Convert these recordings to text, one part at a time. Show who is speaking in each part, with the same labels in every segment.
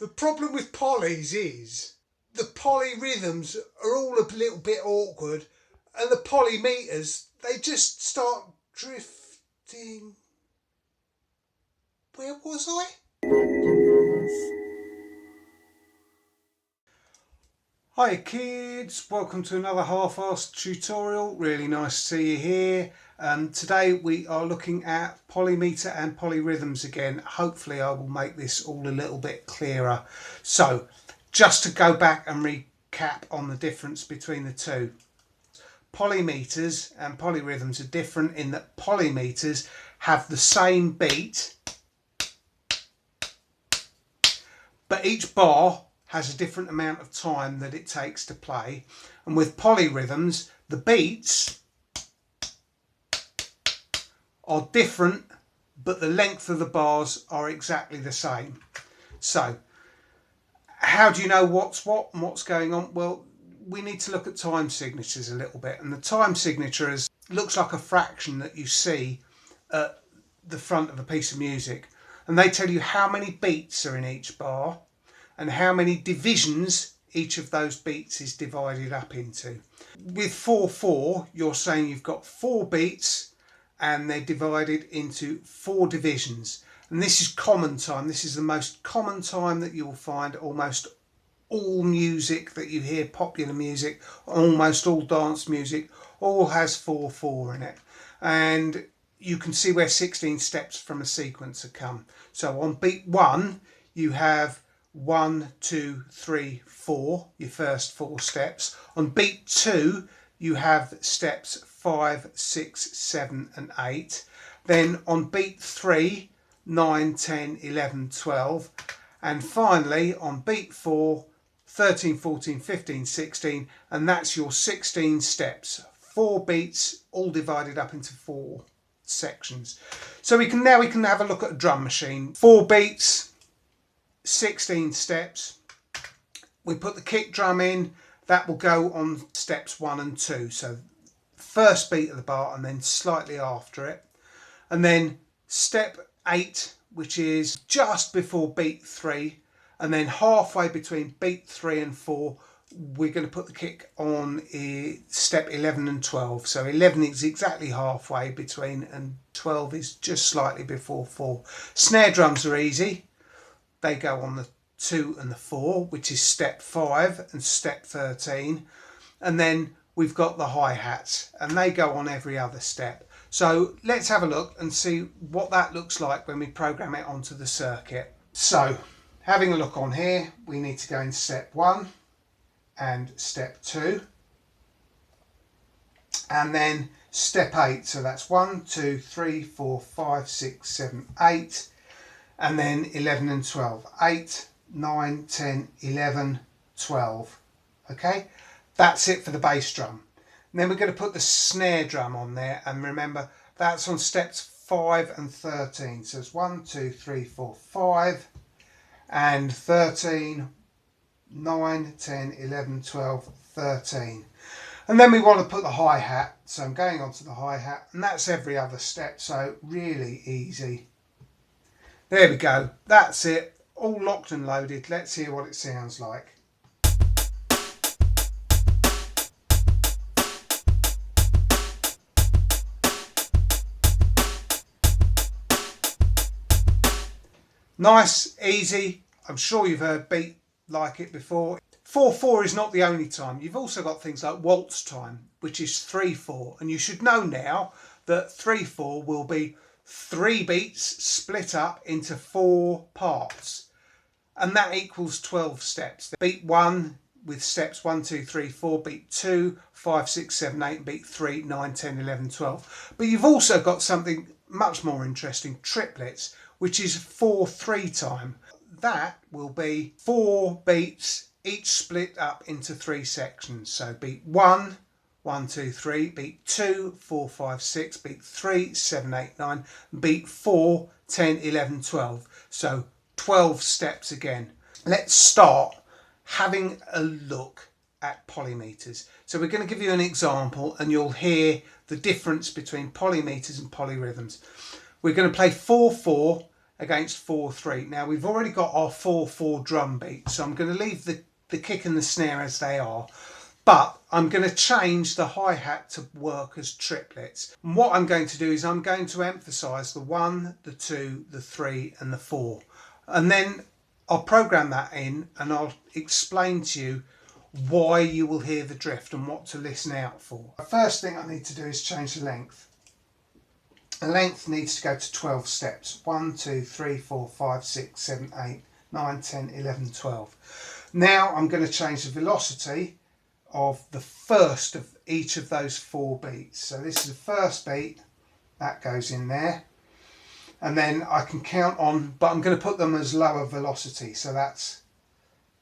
Speaker 1: The problem with polys is the polyrhythms are all a little bit awkward, and the polymeters, they just start drifting. Where was I? Hi kids, welcome to another half-assed tutorial. Really nice to see you here. Today we are looking at Polymeter and Polyrhythms again. Hopefully I will make this all a little bit clearer. So just to go back and recap on the difference between the two. Polymeters and polyrhythms are different in that polymeters have the same beat, but each bar has a different amount of time that it takes to play. And with polyrhythms, the beats are different, but the length of the bars are exactly the same. So how do you know what's what and what's going on? Well, we need to look at time signatures a little bit, and the time signature looks like a fraction that you see at the front of a piece of music, and they tell you how many beats are in each bar and how many divisions each of those beats is divided up into. With 4/4, you're saying you've got 4 beats and they're divided into 4 divisions. And this is common time. This is the most common time that you'll find. Almost all music that you hear, popular music, almost all dance music, all has 4/4 in it. And you can see where 16 steps from a sequencer come. So on beat 1, you have 1, 2, 3, 4, your first 4 steps. On beat 2, you have steps 5, 6, 7 and 8. Then on beat 3, 9, 10, 11, 12. And finally on beat 4, 13, 14, 15, 16. And that's your 16 steps. 4 beats, all divided up into 4 sections. So we can have a look at a drum machine. 4 beats, 16 steps. We put the kick drum in, that will go on steps 1 and 2, so first beat of the bar and then slightly after it. And then step 8, which is just before beat 3, and then halfway between beat 3 and 4 we're going to put the kick on step 11 and 12. So 11 is exactly halfway between and 12 is just slightly before 4. Snare drums are easy. They go on the 2 and the 4, which is step 5 and step 13. And then we've got the hi-hats, and they go on every other step. So let's have a look and see what that looks like when we program it onto the circuit. So having a look on here, we need to go in step 1 and step 2. And then step 8. So that's 1, 2, 3, 4, 5, 6, 7, 8. And then 11 and 12, 8, 9, 10, 11, 12. Okay, that's it for the bass drum. And then we're going to put the snare drum on there, and remember that's on steps 5 and 13. So it's 1, 2, 3, 4, 5 and 13, 9, 10, 11, 12, 13. And then we want to put the hi-hat. So I'm going on to the hi-hat, and that's every other step, so really easy. There we go, that's it, all locked and loaded. Let's hear what it sounds like. Nice, easy. I'm sure you've heard beat like it before. 4/4 is not the only time. You've also got things like waltz time, which is 3/4. And you should know now that 3/4 will be 3 beats split up into 4 parts, and that equals 12 steps. Beat 1 with steps 1, 2, 3, 4, beat 2, 5, 6, 7, 8, and beat 3, 9, 10, 11, 12. But you've also got something much more interesting, triplets, which is 4/3 time. That will be 4 beats, each split up into 3 sections. So beat 1, 1, 2, 3, beat 2, 4, 5, 6, beat 3, 7, 8, 9, beat 4, 10, 11, 12. So 12 steps again. Let's start having a look at polymeters. So we're going to give you an example, and you'll hear the difference between polymeters and polyrhythms. We're going to play 4/4, against 4-3. Now we've already got our 4-4 drum beat, so I'm going to leave the kick and the snare as they are, but I'm going to change the hi-hat to work as triplets. And what I'm going to do is I'm going to emphasise the 1, the 2, the 3 and the 4, and then I'll program that in and I'll explain to you why you will hear the drift and what to listen out for. The first thing I need to do is change the length. The length needs to go to 12 steps. 1, 2, 3, 4, 5, 6, 7, 8, 9, 10, 11, 12. Now I'm going to change the velocity of the first of each of those 4 beats. So this is the first beat, that goes in there. And then I can count on, but I'm going to put them as lower velocity. So that's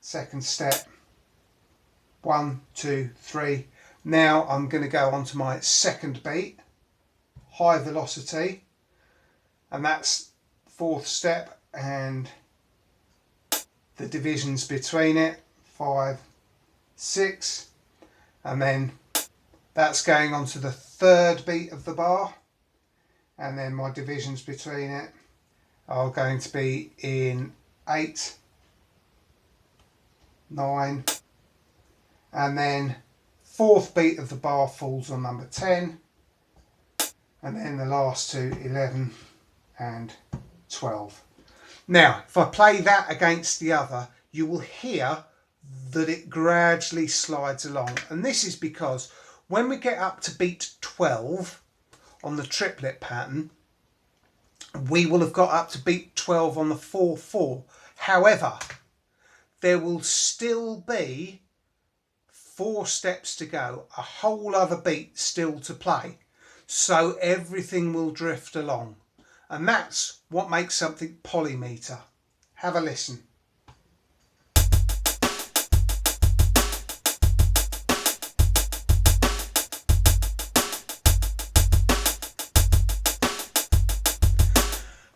Speaker 1: second step, 1, 2, 3. Now I'm going to go on to my second beat, high velocity, and that's 4th step and the divisions between it, 5, 6, and then that's going on to the 3rd beat of the bar, and then my divisions between it are going to be in 8, 9, and then 4th beat of the bar falls on number 10, and then the last two, 11 and 12. Now if I play that against the other, you will hear that it gradually slides along, and this is because when we get up to beat 12 on the triplet pattern, we will have got up to beat 12 on the 4-4. However, there will still be 4 steps to go, a whole other beat still to play, so everything will drift along, and that's what makes something polymeter. Have a listen.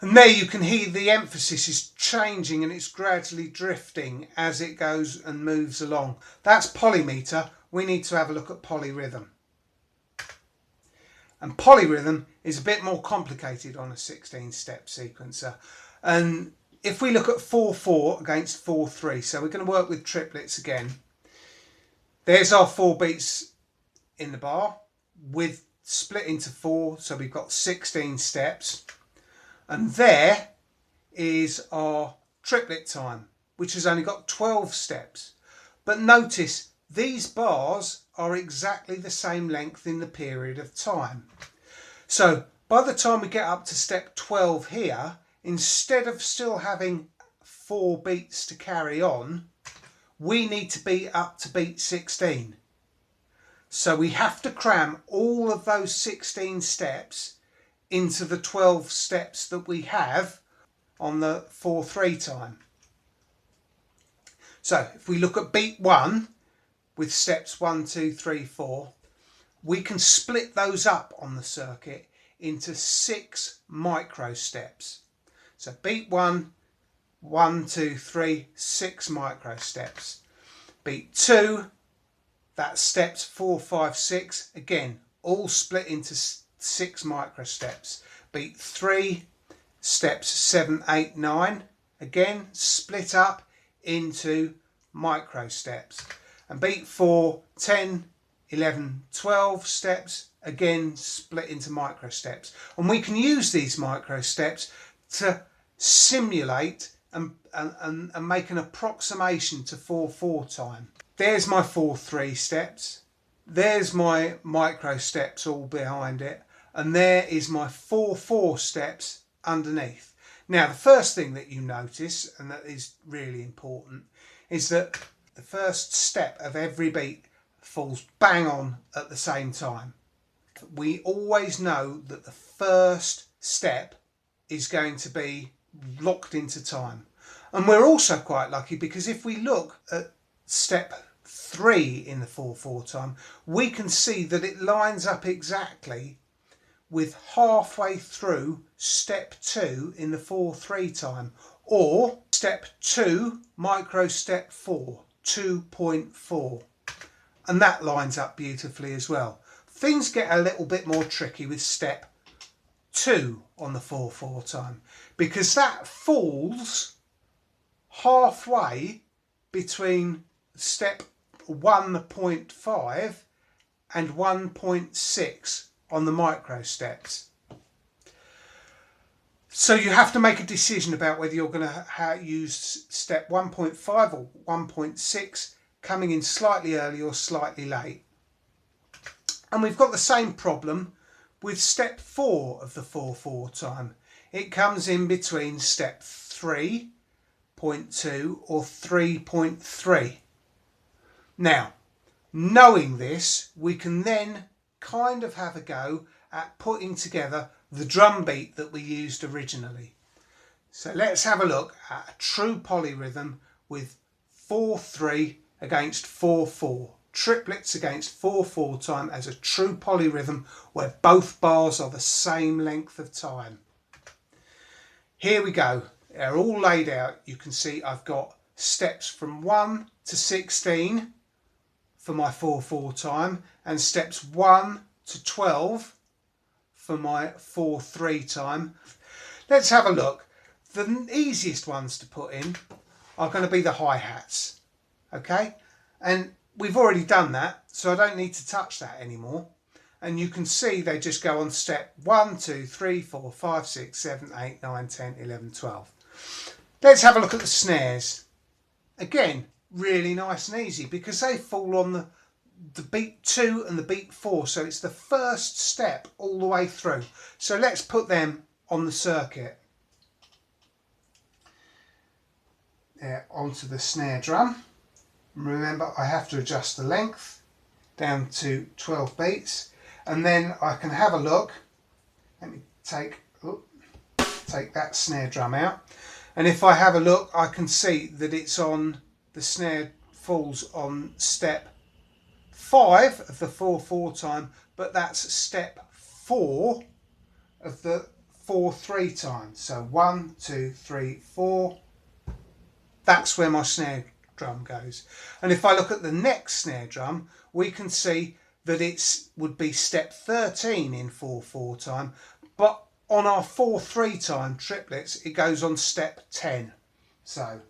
Speaker 1: And there you can hear the emphasis is changing and it's gradually drifting as it goes and moves along. That's polymeter. We need to have a look at polyrhythm. And polyrhythm is a bit more complicated on a 16-step sequencer. And if we look at 4-4 against 4-3, so we're going to work with triplets again. There's our 4 beats in the bar with split into 4, so we've got 16 steps. And there is our triplet time, which has only got 12 steps. But notice these bars are exactly the same length in the period of time. So by the time we get up to step 12 here, instead of still having 4 beats to carry on, we need to be up to beat 16. So we have to cram all of those 16 steps into the 12 steps that we have on the 4-3 time. So if we look at beat 1 with steps 1, 2, 3, 4, we can split those up on the circuit into 6 micro steps. So beat 1, 1, 2, 3, 6 micro steps. Beat 2, that's steps 4, 5, 6, again all split into 6 micro steps. Beat 3, steps 7, 8, 9, again split up into micro steps. And beat 4, 10, 11, 12 steps, again split into micro steps. And we can use these micro steps to simulate and make an approximation to 4-4 time. There's my 4-3 steps. There's my micro steps all behind it. And there is my 4-4 steps underneath. Now the first thing that you notice, and that is really important, is that the first step of every beat falls bang on at the same time. We always know that the first step is going to be locked into time. And we're also quite lucky because if we look at step 3 in the 4-4 time, we can see that it lines up exactly with halfway through step 2 in the 4-3 time, or step 2 micro step 4, 2.4, and that lines up beautifully as well. Things get a little bit more tricky with step 2 on the 4/4 time, because that falls halfway between step 1.5 and 1.6 on the micro steps. So you have to make a decision about whether you're going to use step 1.5 or 1.6, coming in slightly early or slightly late. And we've got the same problem with step 4 of the 4/4 time. It comes in between step 3.2 or 3.3. Now, knowing this, we can then kind of have a go at putting together the drum beat that we used originally. So let's have a look at a true polyrhythm with 4/3 against 4/4. Triplets against 4/4 time as a true polyrhythm where both bars are the same length of time. Here we go. They're all laid out. You can see I've got steps from 1 to 16 for my 4/4 time and steps 1 to 12 for my 4/3 time. Let's have a look. The easiest ones to put in are going to be the hi-hats. Okay, and we've already done that, so I don't need to touch that anymore. And you can see they just go on step 1, 2, 3, 4, 5, 6, 7, 8, 9, 10, 11, 12. Let's have a look at the snares. Again, really nice and easy because they fall on the beat 2 and the beat 4, so it's the first step all the way through. So let's put them on the circuit. There, onto the snare drum. Remember, I have to adjust the length down to 12 beats, and then I can have a look. Let me take that snare drum out, and if I have a look, I can see that it's on, the snare falls on step 5 of the 4/4 time, but that's step 4 of the 4/3 time. So 1, 2, 3, 4. That's where my snare drum goes. And if I look at the next snare drum, we can see that it would be step 13 in 4/4 time, but on our 4/3 time triplets it goes on step 10. So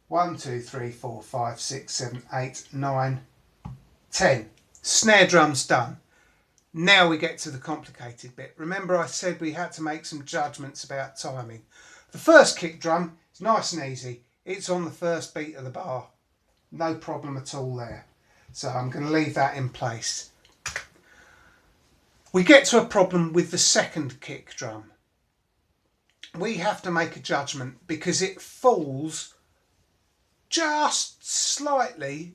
Speaker 1: 1, 2, 3, 4, 5, 6, 7, 8, 9, 10. Snare drum's done. Now we get to the complicated bit. Remember I said we had to make some judgments about timing. The first kick drum is nice and easy. It's on the first beat of the bar. No problem at all there. So I'm going to leave that in place. We get to a problem with the second kick drum. We have to make a judgment because it falls just slightly.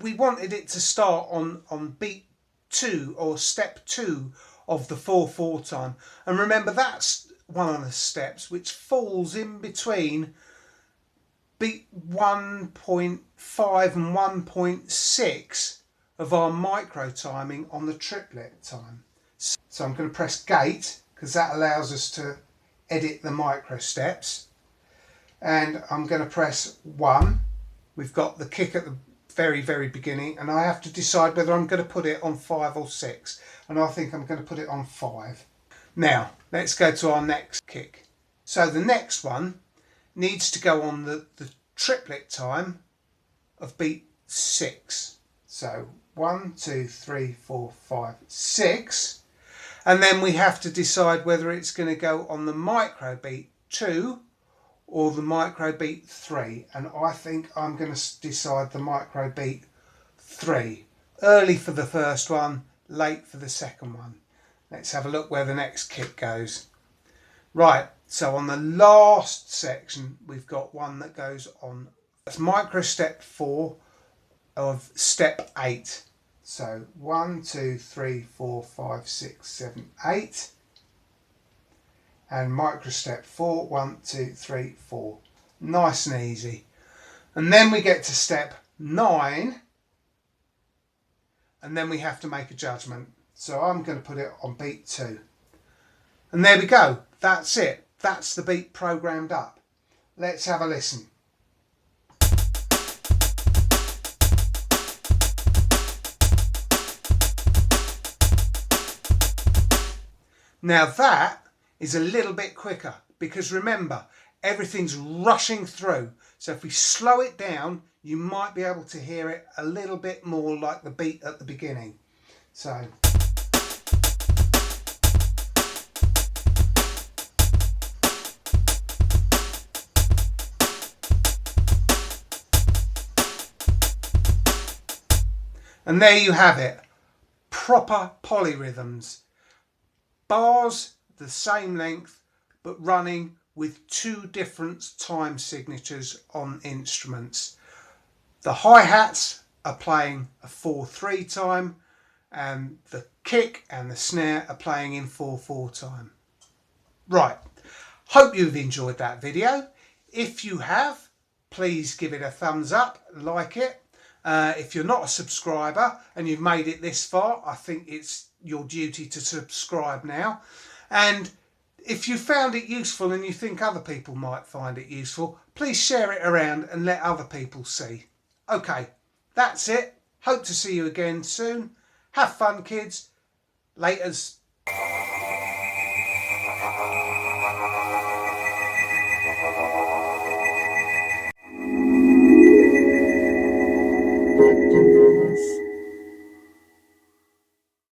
Speaker 1: We wanted it to start on beat 2 or step 2 of the 4/4 time. And remember, that's one of the steps which falls in between beat 1.5 and 1.6 of our micro timing on the triplet time. So I'm going to press gate because that allows us to edit the micro steps. And I'm going to press 1. We've got the kick at the very beginning, and I have to decide whether I'm going to put it on 5 or 6. And I think I'm going to put it on 5. Now, let's go to our next kick. So the next one needs to go on the triplet time of beat 6. So 1, 2, 3, 4, 5, 6. And then we have to decide whether it's going to go on the micro beat 2 or the micro beat 3. And I think I'm going to decide the micro beat 3. Early for the first one, late for the second one. Let's have a look where the next kick goes. Right, so on the last section we've got one that goes on, that's micro step 4 of step 8. So 1, 2, 3, 4, 5, 6, 7, 8. And micro step 4, 1, 2, 3, 4. Nice and easy. And then we get to step 9. And then we have to make a judgment. So I'm going to put it on beat 2. And there we go. That's it. That's the beat programmed up. Let's have a listen. Now that is a little bit quicker because remember, everything's rushing through. So if we slow it down, you might be able to hear it a little bit more like the beat at the beginning. So. And there you have it, proper polyrhythms. Bars the same length but running with two different time signatures on instruments. The hi-hats are playing a 4/3 time and the kick and the snare are playing in 4/4 time. Right, hope you've enjoyed that video. If you have, please give it a thumbs up, like it. If you're not a subscriber and you've made it this far, I think it's your duty to subscribe now. And if you found it useful and you think other people might find it useful, please share it around and let other people see. Okay, that's it. Hope to see you again soon. Have fun, kids. Laters.